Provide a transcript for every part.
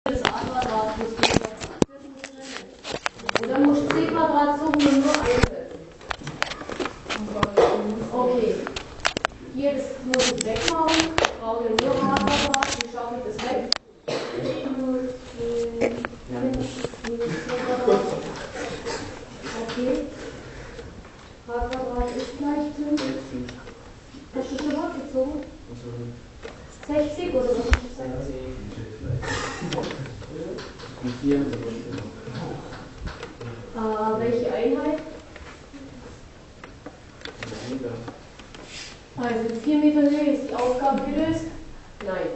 das A-Quadrat plus B-Quadrat. Und dann musst du C-Quadrat suchen und nur einsetzen. Okay. Hier, das muss ich wegmachen. Ich brauche nur A-Quadrat. Wie schaffe ich das weg? Okay. H-Quadrat ist gleich 5. Hast du schon abgezogen? 60 oder was hast du gesagt? Welche Einheit? Also in 4 Meter Höhe ist die Aufgabe gelöst? Nein.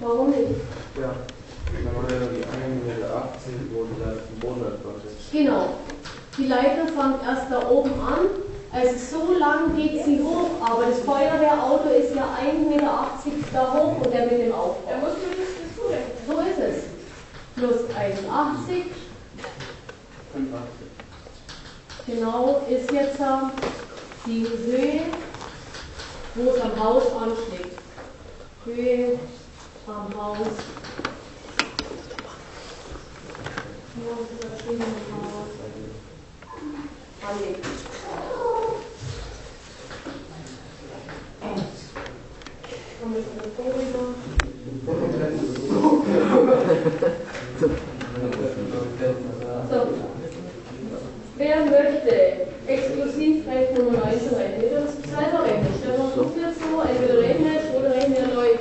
Warum nicht? Ja, dann haben wir die 1,80 Meter, wo der zum Boden ist. Genau. Die Leiter fängt erst da oben an. Also so lang geht sie hoch, aber das Feuerwehrauto ist ja 1,80 Meter da hoch und der mit dem Aufbau. Er muss mindestens zurechnen. So ist es. Plus 81. 85. Genau ist jetzt die Höhe, wo es am Haus anschlägt. Höhe am Haus. Wo ist das Stehen am Haus? Anlegt. Kommen wir zu der Folie. So. Wer möchte exklusiv rechnen und einzelrechnen? Ihr dürft es selber rechnen. Stefan tut jetzt so, entweder rechnest oder rechne erneut.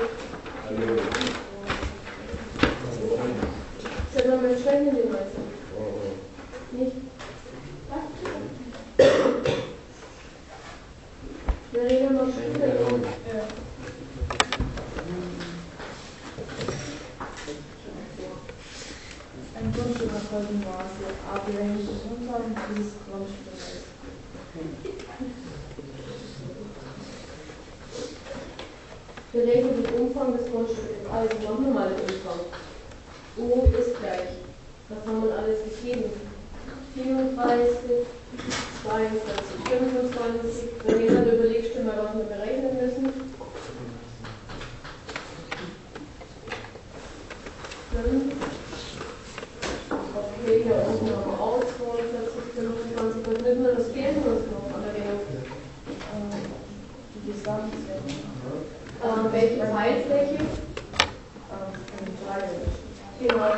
Stefan, möchtest du rechnen den meisten? Nicht? Wir regeln noch später. Ja. Ein Grundstück nach folgendem Maße. A, berechnetes Umfang dieses Grundstücks. Berechne den Umfang des Grundstücks. Also machen wir mal den Umfang. U ist gleich. Was haben wir alles gegeben? 34, 42, 25. Wenn ihr dann überlegt, schon mal, was wir berechnen müssen. 5. Okay, hier unten noch mal aus, 42, 25. Was müssen wir das fehlen uns noch an der Rechnung? Die Gesamtfläche. Welche Teilfläche? Eine Frage. Genau.